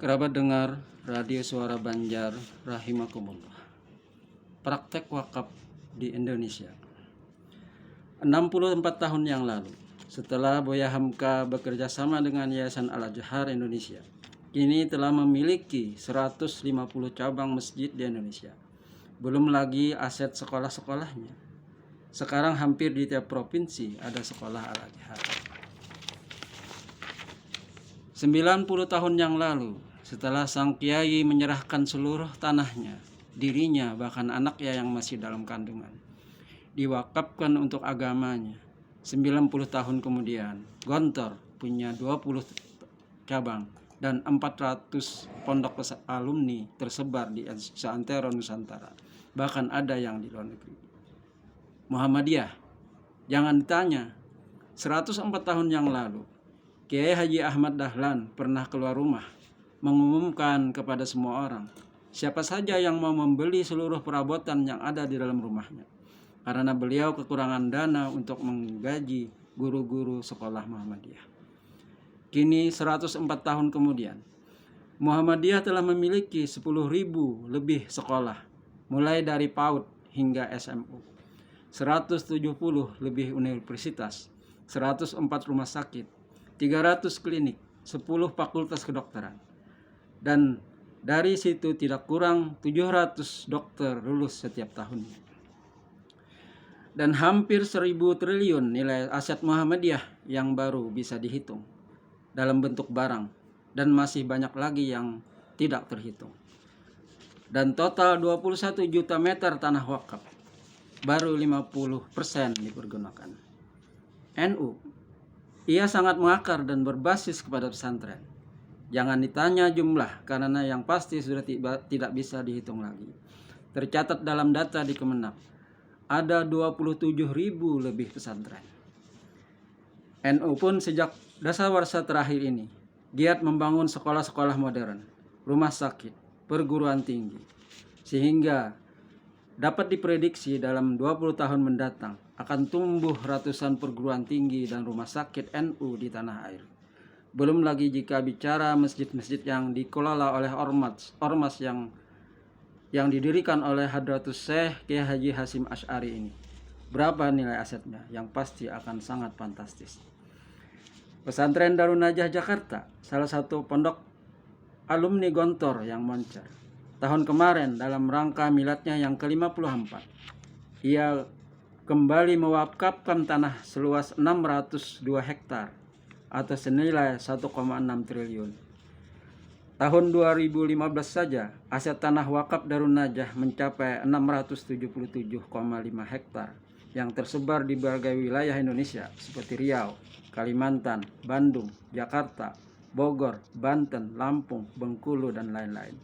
Kerabat dengar Radio Suara Banjar rahimakumullah. Praktek wakaf di Indonesia. 64 tahun yang lalu, setelah Buya Hamka bekerja sama dengan Yayasan Al-Azhar Indonesia, kini telah memiliki 150 cabang masjid di Indonesia. Belum lagi aset sekolah-sekolahnya. Sekarang hampir di tiap provinsi ada sekolah Al-Azhar. 90 tahun yang lalu, setelah sang kiai menyerahkan seluruh tanahnya, dirinya bahkan anaknya yang masih dalam kandungan, diwakafkan untuk agamanya. 90 tahun kemudian, Gontor punya 20 cabang dan 400 pondok alumni tersebar di seantero Nusantara. Bahkan ada yang di luar negeri. Muhammadiyah, jangan ditanya, 104 tahun yang lalu, Kiai Haji Ahmad Dahlan pernah keluar rumah mengumumkan kepada semua orang siapa saja yang mau membeli seluruh perabotan yang ada di dalam rumahnya, karena beliau kekurangan dana untuk menggaji guru-guru sekolah Muhammadiyah. Kini 104 tahun kemudian, Muhammadiyah telah memiliki 10.000 lebih sekolah, mulai dari PAUD hingga SMU, 170 lebih universitas, 104 rumah sakit, 300 klinik, 10 fakultas kedokteran. Dan dari situ tidak kurang 700 dokter lulus setiap tahunnya. Dan hampir 1.000 triliun nilai aset Muhammadiyah yang baru bisa dihitung dalam bentuk barang, dan masih banyak lagi yang tidak terhitung. Dan total 21 juta meter tanah wakaf, baru 50% dipergunakan. NU, ia sangat mengakar dan berbasis kepada pesantren. Jangan ditanya jumlah, karena yang pasti sudah tidak bisa dihitung lagi. Tercatat dalam data di Kemenak, ada 27.000 lebih pesantren. NU pun sejak dasawarsa terakhir ini giat membangun sekolah-sekolah modern, rumah sakit, perguruan tinggi, sehingga dapat diprediksi dalam 20 tahun mendatang akan tumbuh ratusan perguruan tinggi dan rumah sakit NU di tanah air. Belum lagi jika bicara masjid-masjid yang dikelola oleh ormas yang didirikan oleh Hadratus Syekh Kiai Haji Hasyim Asy'ari ini. Berapa nilai asetnya? Yang pasti akan sangat fantastis. Pesantren Darun Najah Jakarta, salah satu pondok alumni Gontor yang moncer. Tahun kemarin dalam rangka miladnya yang ke-54, ia kembali mewakafkan tanah seluas 602 hektar atau senilai 1,6 triliun. Tahun 2015 saja aset tanah wakaf Darun Najah mencapai 677,5 hektar yang tersebar di berbagai wilayah Indonesia seperti Riau, Kalimantan, Bandung, Jakarta, Bogor, Banten, Lampung, Bengkulu, dan lain-lain.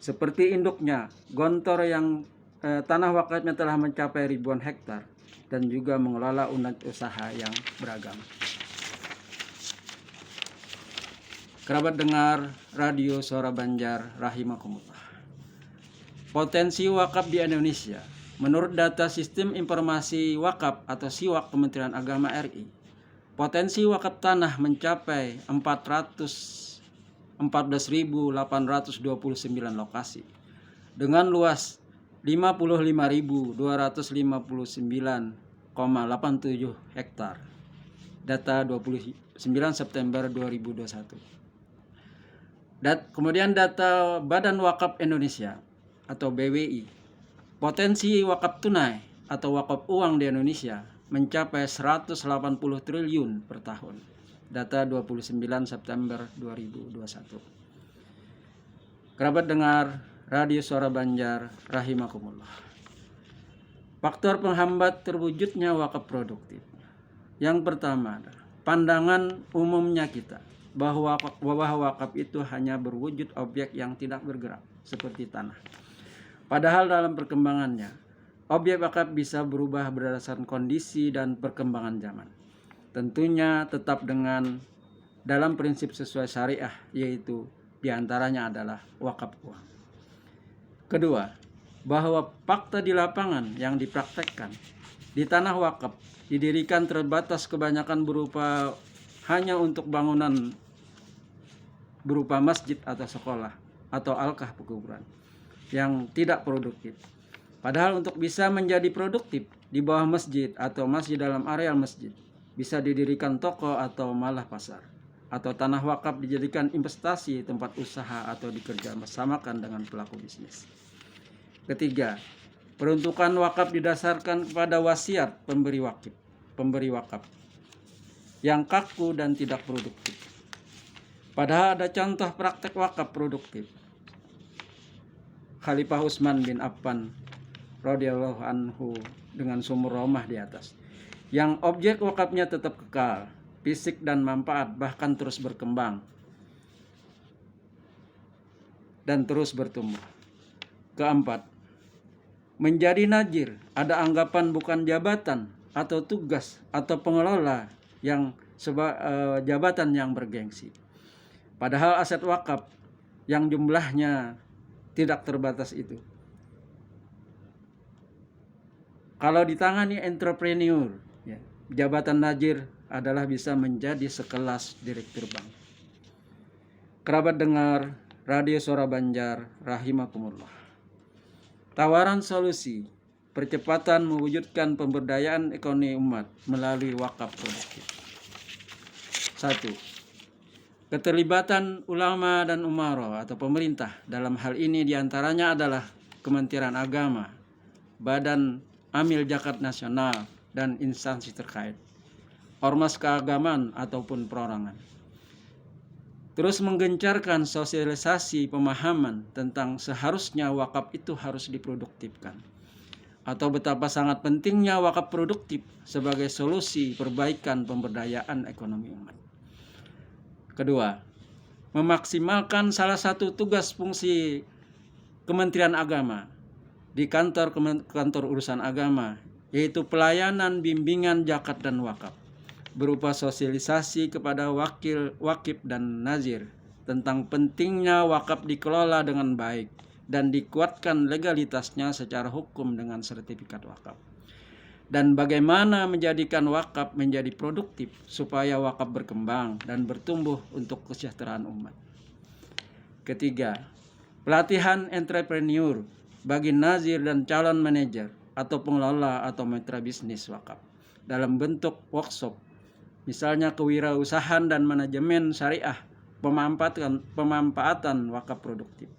Seperti induknya, Gontor yang tanah wakafnya telah mencapai ribuan hektar dan juga mengelola unit usaha yang beragam. Kerabat dengar Radio Suara Banjar rahimakumullah. Potensi wakaf di Indonesia, menurut data Sistem Informasi Wakaf atau SIWAK Kementerian Agama RI, potensi wakaf tanah mencapai 414.829 lokasi dengan luas 55.259,87 hektar. Data 29 September 2021. Kemudian data Badan Wakaf Indonesia atau BWI, potensi wakaf tunai atau wakaf uang di Indonesia mencapai 180 triliun per tahun. Data 29 September 2021. Kerabat dengar Radio Suara Banjar rahimakumullah. Faktor penghambat terwujudnya wakaf produktif. Yang pertama adalah pandangan umumnya kita bahwa wakaf itu hanya berwujud objek yang tidak bergerak seperti tanah. Padahal dalam perkembangannya, objek wakaf bisa berubah berdasarkan kondisi dan perkembangan zaman. Tentunya tetap dalam prinsip sesuai syariah, yaitu diantaranya adalah wakaf uang. Kedua, bahwa fakta di lapangan yang dipraktekkan di tanah wakaf didirikan terbatas, kebanyakan berupa hanya untuk bangunan berupa masjid atau sekolah atau alkah pekuburan yang tidak produktif. Padahal untuk bisa menjadi produktif di bawah masjid atau masih dalam areal masjid, bisa didirikan toko atau malah pasar. Atau tanah wakaf dijadikan investasi tempat usaha atau dikerjasamakan dengan pelaku bisnis. Ketiga, peruntukan wakaf didasarkan kepada wasiat pemberi wakaf yang kaku dan tidak produktif. Padahal ada contoh praktek wakaf produktif. Khalifah Utsman bin Affan radhiyallahu anhu dengan sumur rumah di atas, yang objek wakafnya tetap kekal, fisik dan manfaat, bahkan terus berkembang dan terus bertumbuh. Keempat, menjadi najir ada anggapan bukan jabatan atau tugas atau pengelola yang jabatan yang bergengsi. Padahal aset wakaf yang jumlahnya tidak terbatas itu, kalau ditangani entrepreneur, jabatan najir adalah bisa menjadi sekelas direktur bank. Kerabat dengar Radio Suara Banjar rahimakumullah. Tawaran solusi percepatan mewujudkan pemberdayaan ekonomi umat melalui wakaf produktif. 1. Keterlibatan ulama dan umaro atau pemerintah dalam hal ini diantaranya adalah Kementerian Agama, Badan Amil Zakat Nasional, dan instansi terkait, ormas keagamaan ataupun perorangan. Terus menggencarkan sosialisasi pemahaman tentang seharusnya wakaf itu harus diproduktifkan, atau betapa sangat pentingnya wakaf produktif sebagai solusi perbaikan pemberdayaan ekonomi umat. Kedua, memaksimalkan salah satu tugas fungsi Kementerian Agama di kantor urusan agama, yaitu pelayanan bimbingan zakat dan wakaf, berupa sosialisasi kepada wakif dan nazir tentang pentingnya wakaf dikelola dengan baik dan dikuatkan legalitasnya secara hukum dengan sertifikat wakaf, dan bagaimana menjadikan wakaf menjadi produktif supaya wakaf berkembang dan bertumbuh untuk kesejahteraan umat. Ketiga, pelatihan entrepreneur bagi nazir dan calon manajer atau pengelola atau mitra bisnis wakaf dalam bentuk workshop, misalnya kewirausahaan dan manajemen syariah, pemanfaatan wakaf produktif,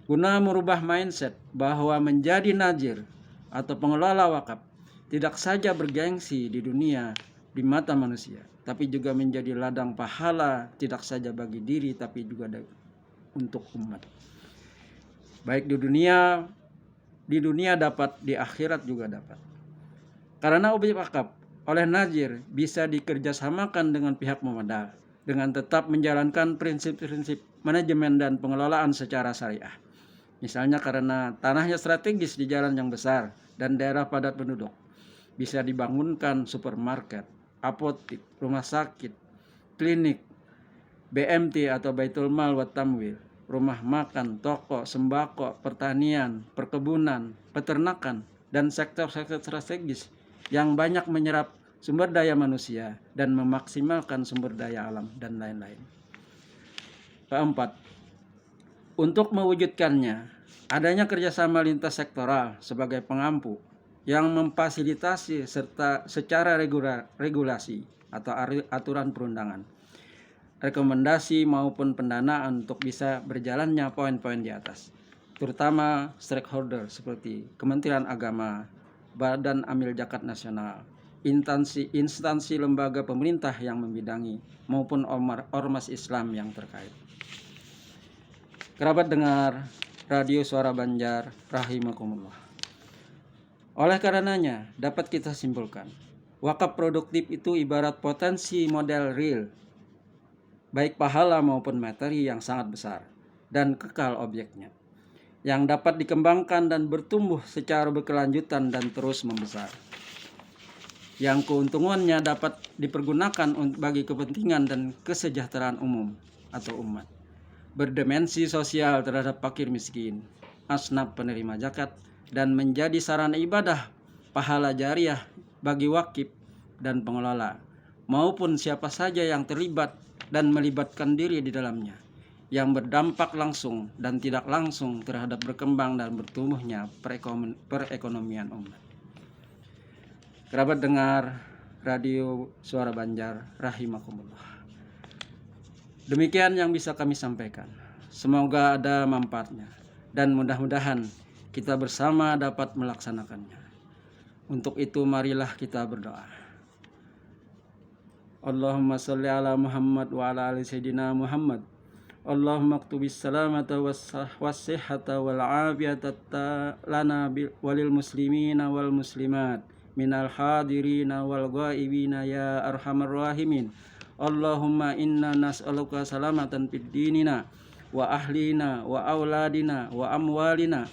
guna merubah mindset bahwa menjadi nazir atau pengelola wakaf tidak saja bergengsi di dunia di mata manusia, tapi juga menjadi ladang pahala tidak saja bagi diri tapi juga untuk umat. Baik di dunia dapat, di akhirat juga dapat. Karena objek wakaf oleh nazir bisa dikerjasamakan dengan pihak memodal dengan tetap menjalankan prinsip-prinsip manajemen dan pengelolaan secara syariah. Misalnya karena tanahnya strategis di jalan yang besar dan daerah padat penduduk, bisa dibangunkan supermarket, apotik, rumah sakit, klinik, BMT atau Baitul Mal wa Tamwil, rumah makan, toko, sembako, pertanian, perkebunan, peternakan, dan sektor-sektor strategis yang banyak menyerap sumber daya manusia dan memaksimalkan sumber daya alam dan lain-lain. Keempat, untuk mewujudkannya, adanya kerjasama lintas sektoral sebagai pengampu yang memfasilitasi serta secara regulasi atau aturan perundangan, rekomendasi maupun pendanaan untuk bisa berjalannya poin-poin di atas, terutama stakeholder seperti Kementerian Agama, Badan Amil Zakat Nasional, instansi lembaga pemerintah yang membidangi, maupun ormas Islam yang terkait. Kerabat dengar Radio Suara Banjar rahimakumullah. Oleh karenanya dapat kita simpulkan, wakaf produktif itu ibarat potensi model real, baik pahala maupun materi yang sangat besar dan kekal objeknya, yang dapat dikembangkan dan bertumbuh secara berkelanjutan dan terus membesar, yang keuntungannya dapat dipergunakan bagi kepentingan dan kesejahteraan umum atau umat, berdimensi sosial terhadap fakir miskin, asnaf penerima zakat, dan menjadi sarana ibadah pahala jariah bagi wakif dan pengelola maupun siapa saja yang terlibat dan melibatkan diri di dalamnya, yang berdampak langsung dan tidak langsung terhadap berkembang dan bertumbuhnya perekonomian umat. Kerabat dengar Radio Suara Banjar rahimakumullah. Demikian yang bisa kami sampaikan. Semoga ada manfaatnya dan mudah-mudahan kita bersama dapat melaksanakannya. Untuk itu marilah kita berdoa. Allahumma sholli ala Muhammad wa ala ali sayyidina Muhammad. Allahumma aktubis salamata wassihhata wal afiyata lana walil muslimina wal muslimat minal hadirina wal ghaibina ya arhamar rahimin. Allahumma inna nas'aluka salamatan fid dinina wa ahlina wa auladina wa amwalina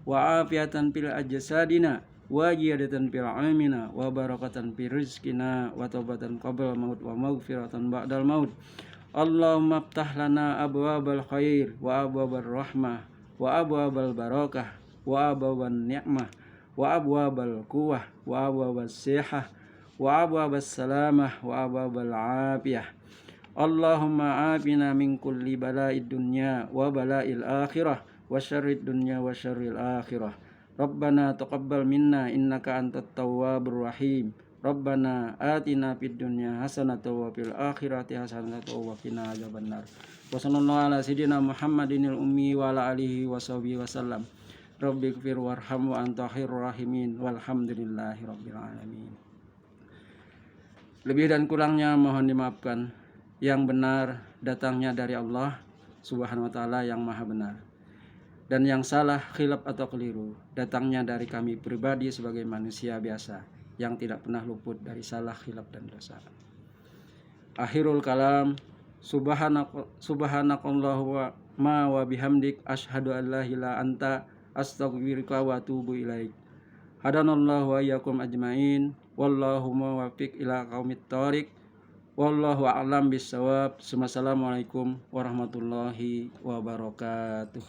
wa afiyatan fil ajsadina wa ziyadatan fil ilmina wa barakatan fil rizqina wa taubatan qabla maut wa maghfiratan ba'dal maut. Allahumma aftah lana abwabal khair wa abwabal rahmah wa abwabal barakah wa abwaban ni'mah wa abwabal quwwah wa abwabas sihah wa abwabas salamah wa abwabal afiyah. Allahumma afina min kulli bala'id dunya wa bala'il akhirah wa syarrid dunya wa syarril akhirah. Rabbana taqabbal minna innaka antat tawwabur rahim. Rabbana atina fid dunya hasanatan wa fil akhirati hasanatan wa qina adzabannar. Wa sallallahu ala sayyidina Muhammadinil ummi wa ala alihi wa sahbihi wasallam. Rabbighfir warham wa anta khairur rahimin walhamdulillahi rabbil alamin. Lebih dan kurangnya mohon dimaafkan. Yang benar datangnya dari Allah Subhanahu wa taala yang Maha benar. Dan yang salah, khilaf atau keliru datangnya dari kami pribadi sebagai manusia biasa yang tidak pernah luput dari salah, khilaf dan dosa. Akhirul kalam, subhanakallahu wa bihamdik asyhadu an la ilaha anta astaghfiruka wa atubu ilaik. Hadanallahu wa iyyakum ajmain. Wallahu muwaffiq ila qaumit thoriq. Wallahu a'lam bissawab. Wassalamualaikum warahmatullahi wabarakatuh.